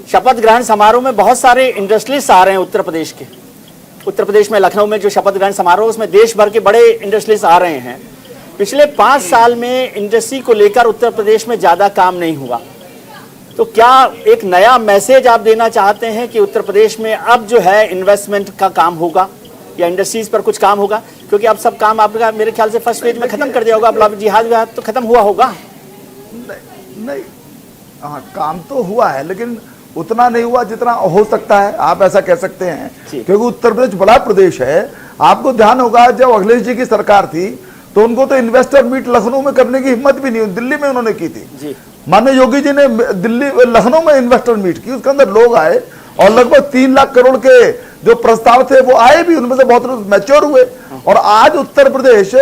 शपथ ग्रहण समारोह में बहुत सारे इंडस्ट्रियलिस्ट आ रहे हैं उत्तर प्रदेश के। उत्तर प्रदेश में लखनऊ में जो शपथ ग्रहण समारोह, उसमें देश भर के बड़े इंडस्ट्रियलिस्ट आ रहे हैं। पिछले 5 साल में इंडस्ट्री को लेकर उत्तर प्रदेश में ज़्यादा काम नहीं हुआ, तो क्या एक नया मैसेज आप देना चाहते हैं कि उत्तर प्रदेश में अब जो है इन्वेस्टमेंट का काम होगा या इंडस्ट्रीज पर कुछ काम होगा? क्योंकि अब सब काम आपका मेरे ख्याल से फर्स्ट फेज में खत्म कर दिया होगा, अब जिहाद विहाद तो खत्म हुआ होगा। नहीं, हाँ काम तो हुआ है, लेकिन उतना नहीं हुआ जितना हो सकता है, आप ऐसा कह सकते हैं। क्योंकि उत्तर प्रदेश बड़ा प्रदेश है। आपको ध्यान होगा जब अखिलेश जी की सरकार थी तो उनको तो इन्वेस्टर मीट लखनऊ में करने की हिम्मत भी नहीं हुई, दिल्ली में उन्होंने की थी। माननीय योगी जी ने लखनऊ में इन्वेस्टर मीट की, उसके अंदर लोग आए और लगभग 3 लाख करोड़ के जो प्रस्ताव थे वो आए भी, उनमें से बहुत लोग मैच्योर हुए। और आज उत्तर प्रदेश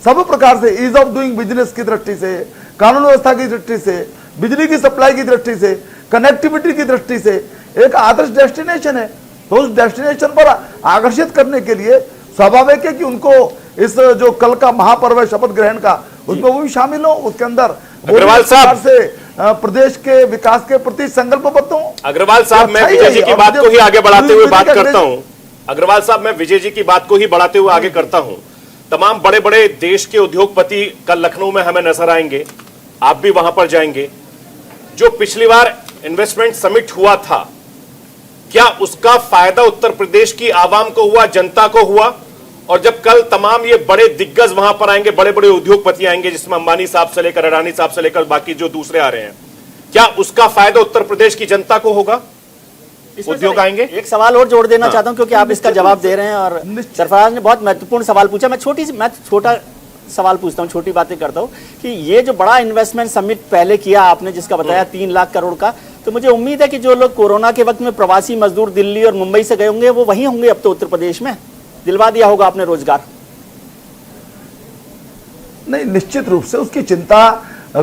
सब प्रकार से ईज ऑफ डूइंग बिजनेस की दृष्टि से, कानून व्यवस्था की दृष्टि से, बिजली की सप्लाई की दृष्टि से, कनेक्टिविटी की दृष्टि से एक आदर्श डेस्टिनेशन है। तो उस डेस्टिनेशन पर आकर्षित करने के लिए स्वाभाविक है कि उनको इस जो कल का महापर्व है शपथ ग्रहण का, उसमें वो भी शामिल हो, उसके अंदर अग्रवाल साहब से प्रदेश के विकास के प्रति संकल्पबद्ध हो। अग्रवाल साहब, मैं विजय जी की बात को ही आगे बढ़ाते हुए बात करता हूं। अग्रवाल साहब, मैं विजय जी की बात को ही बढ़ाते हुए आगे करता हूं। तमाम बड़े बड़े देश के उद्योगपति कल लखनऊ में हमें नजर आएंगे, आप भी वहां पर जाएंगे। जो पिछली बार इन्वेस्टमेंट समिट हुआ था, क्या उसका फायदा उत्तर प्रदेश की आवाम को हुआ, जनता को हुआ? और जब कल तमाम ये बड़े दिग्गज वहां पर आएंगे, बड़े बड़े उद्योगपति आएंगे, जिसमें अंबानी साहब से लेकर अडानी साहब से लेकर बाकी जो दूसरे आ रहे हैं, क्या उसका फायदा उत्तर प्रदेश की जनता को होगा? उद्योग आएंगे? एक सवाल और जोड़ देना चाहता हूं, क्योंकि आप इसका जवाब दे रहे हैं और सरफराज ने बहुत महत्वपूर्ण सवाल पूछा। मैं छोटा सवाल पूछता हूं, छोटी बातें करता हूं कि ये जो बड़ा इन्वेस्टमेंट समिट पहले किया आपने, जिसका बताया 3 लाख करोड़ का, तो मुझे उम्मीद है कि जो लोग कोरोना के वक्त में प्रवासी मजदूर दिल्ली और मुंबई से गए होंगे वो वहीं होंगे अब तो उत्तर प्रदेश में। दिलवा दिया होगा आपने रोजगार। नहीं, निश्चित रूप से उसकी चिंता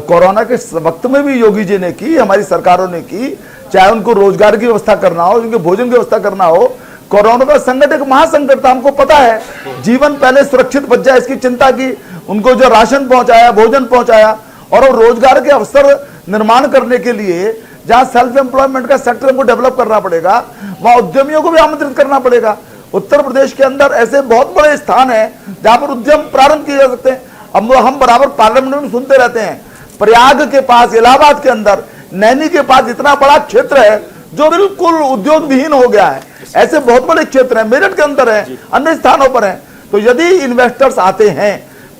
कोरोना के वक्त में भी योगी जी ने की, हमारी सरकारों ने की। चाहे उनको रोजगार की व्यवस्था करना हो, उनके भोजन की व्यवस्था करना हो। कोरोना का संकट एक महासंकट था, हमको पता है। जीवन पहले सुरक्षित बच जाए इसकी चिंता की, उनको जो राशन पहुंचाया, भोजन पहुंचाया, और रोजगार के अवसर निर्माण करने के लिए जहां सेल्फ एम्प्लॉयमेंट का सेक्टर हमको डेवलप करना पड़ेगा, वहां उद्यमियों को भी आमंत्रित करना पड़ेगा। उत्तर प्रदेश के अंदर ऐसे बहुत बड़े स्थान हैं जहां पर उद्यम प्रारंभ किए जा सकते हैं। अब हम बराबर पार्लियामेंट में सुनते रहते हैं, प्रयाग के पास, इलाहाबाद के अंदर, नैनी के पास इतना बड़ा क्षेत्र है जो बिल्कुल उद्योग विहीन हो गया है। ऐसे बहुत बड़े क्षेत्र हैं, मेरठ के अंदर है, अन्य स्थानों पर हैं। तो यदि इन्वेस्टर्स आते हैं,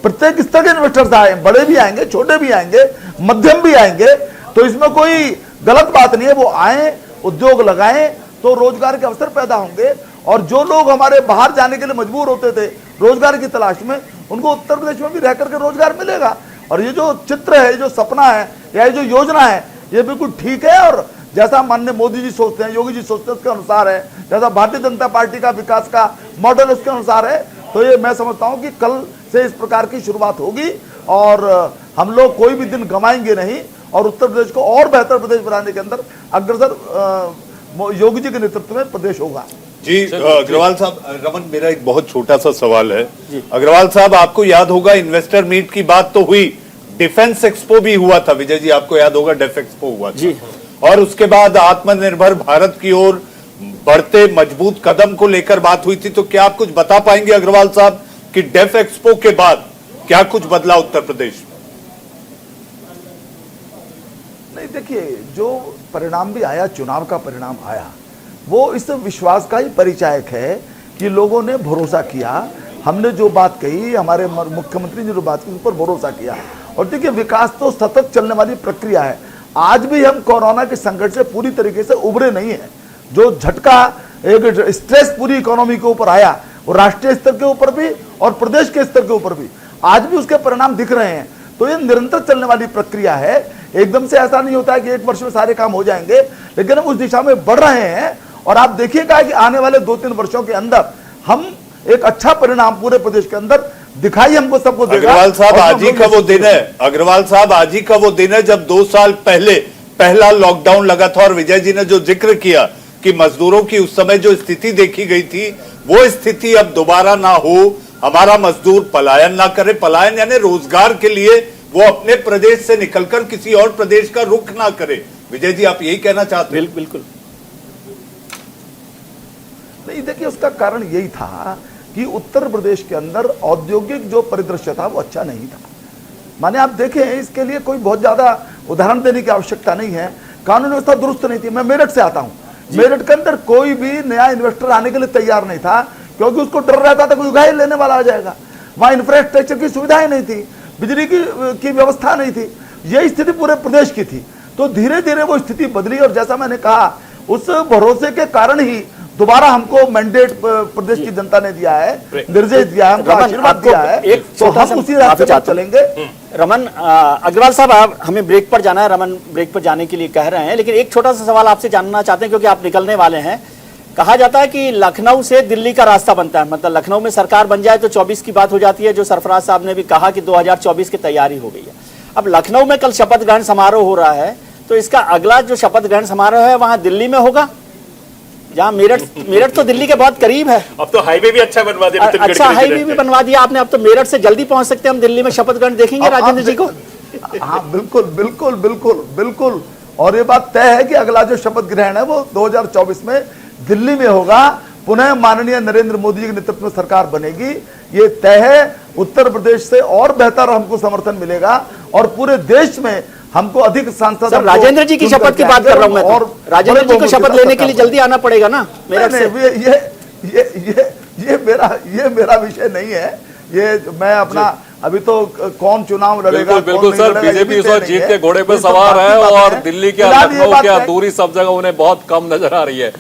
प्रत्येक स्तर के इन्वेस्टर्स आए, बड़े भी आएंगे, छोटे भी आएंगे, मध्यम भी आएंगे, तो इसमें कोई गलत बात नहीं है। वो आए, उद्योग लगाएं, तो रोजगार के अवसर पैदा होंगे। और जो लोग हमारे बाहर जाने के लिए मजबूर होते थे रोजगार की तलाश में, उनको उत्तर प्रदेश में भी रह करके रोजगार मिलेगा। और ये जो चित्र है, जो सपना है या ये जो योजना है, ये बिल्कुल ठीक है। और जैसा माननीय मोदी जी सोचते हैं, योगी जी सोचते हैं, उसके अनुसार है। जैसा भारतीय जनता पार्टी का विकास का मॉडल उसके अनुसार है। तो ये मैं समझता हूं कि कल से इस प्रकार की शुरुआत होगी और हम लोग कोई भी दिन गंवाएंगे नहीं, और उत्तर प्रदेश को और बेहतर प्रदेश बनाने के अंदर अग्रसर योगी जी के नेतृत्व में प्रदेश होगा। जी अग्रवाल साहब, रमन, मेरा एक बहुत छोटा सा सवाल है। अग्रवाल साहब, आपको याद होगा इन्वेस्टर मीट की बात तो हुई, डिफेंस एक्सपो भी हुआ था। विजय जी, आपको याद होगा डेफ एक्सपो हुआ था जी। और उसके बाद आत्मनिर्भर भारत की ओर बढ़ते मजबूत कदम को लेकर बात हुई थी। तो क्या आप कुछ बता पाएंगे अग्रवाल साहब कि डेफ एक्सपो के बाद क्या कुछ बदला उत्तर प्रदेश में? नहीं, देखिए, जो परिणाम भी आया, चुनाव का परिणाम आया, वो इस विश्वास का ही परिचायक है कि लोगों ने भरोसा किया। हमने जो बात कही, हमारे मुख्यमंत्री ने जो बात की, उस पर भरोसा किया। और देखिए, विकास तो सतत चलने वाली प्रक्रिया है। आज भी हम कोरोना के संकट से पूरी तरीके से उभरे नहीं है। जो झटका, एक स्ट्रेस पूरी इकोनॉमी के ऊपर आया, वो राष्ट्रीय स्तर के ऊपर भी और प्रदेश के स्तर के ऊपर भी आज भी उसके परिणाम दिख रहे हैं। तो ये निरंतर चलने वाली प्रक्रिया है। एकदम से ऐसा नहीं होता है कि 1 वर्ष में सारे काम हो जाएंगे, लेकिन हम उस दिशा में बढ़ रहे हैं। और आप देखिएगा कि आने वाले 2-3 वर्षों के अंदर हम एक अच्छा परिणाम पूरे प्रदेश के अंदर दिखाई हमको सबको देगा। अग्रवाल साहब, आज ही का वो दिन है, अग्रवाल साहब, आज ही का वो दिन है जब 2 साल पहले पहला लॉकडाउन लगा था। और विजय जी ने जो जिक्र किया कि मजदूरों की उस समय जो स्थिति देखी गई थी, वो स्थिति अब दोबारा ना हो, हमारा मजदूर पलायन ना करे। पलायन यानी रोजगार के लिए वो अपने प्रदेश से निकलकर किसी और प्रदेश का रुख ना करे। विजय जी, आप यही कहना चाहते हैं? बिल्कुल। नहीं, देखिए उसका कारण यही था कि उत्तर प्रदेश के अंदर औद्योगिक जो परिदृश्य था वो अच्छा नहीं था। माने आप देखें, इसके लिए कोई बहुत ज्यादा उदाहरण देने की आवश्यकता नहीं है। कानून व्यवस्था दुरुस्त नहीं थी। मैं मेरठ से आता हूं, मेरठ के अंदर कोई भी नया इन्वेस्टर आने के लिए तैयार नहीं था, क्योंकि उसको डर रहता था कोई उगाही लेने वाला आ जाएगा। वहां इंफ्रास्ट्रक्चर की सुविधाएं नहीं थी, बिजली की व्यवस्था नहीं थी। यही स्थिति पूरे प्रदेश की थी। तो धीरे धीरे वो स्थिति बदली, और जैसा मैंने कहा, उस भरोसे के कारण ही दोबारा हमको मैंडेट प्रदेश की जनता ने दिया है, निर्देश दिया है, हमको आशीर्वाद दिया है। एक तो हम उसी रास्ते पर चलेंगे। रमन अग्रवाल साहब, आप हमें ब्रेक पर जाना है, रमन ब्रेक पर जाने के लिए कह रहे हैं, लेकिन एक छोटा सा सवाल आपसे जानना चाहते हैं, क्योंकि आप निकलने वाले हैं। कहा जाता है कि लखनऊ से दिल्ली का रास्ता बनता है, मतलब लखनऊ में सरकार बन जाए तो 24 की बात हो जाती है, जो सरफराज साहब ने भी कहा कि 2024 की तैयारी हो गई है। अब लखनऊ में कल शपथ ग्रहण समारोह हो रहा है, तो इसका अगला जो शपथ ग्रहण समारोह है वहां दिल्ली में होगा, जहां मेरठ तो दिल्ली के बहुत करीब है। अब तो हाईवे भी अच्छा बनवा दिया, अच्छा हाईवे भी बनवा दिया आपने। अब तो मेरठ से जल्दी पहुंच सकते हैं हम दिल्ली में शपथ ग्रहण देखेंगे राजेंद्र जी को। हाँ बिल्कुल बिल्कुल बिल्कुल बिल्कुल। और ये बात तय है कि अगला जो शपथ ग्रहण है वो 2024 में दिल्ली में होगा। पुनः माननीय नरेंद्र मोदी जी के नेतृत्व में सरकार बनेगी, ये तय है। उत्तर प्रदेश से और बेहतर हमको समर्थन मिलेगा, और पूरे देश में हमको अधिक सांसद। राजेंद्र जी की शपथ की बात कर रहा हूं मैं, और राजेंद्र जी को शपथ लेने के लिए जल्दी आना पड़ेगा ना मेरठ से। ये मेरा विषय नहीं है। ये मैं अपना अभी तो कौन चुनाव लड़ेगा, बिल्कुल सर, बीजेपी इस वक्त जीत के घोड़े पर सवार है, और दिल्ली के लखनऊ की दूरी सब जगह उन्हें बहुत कम नजर आ रही है।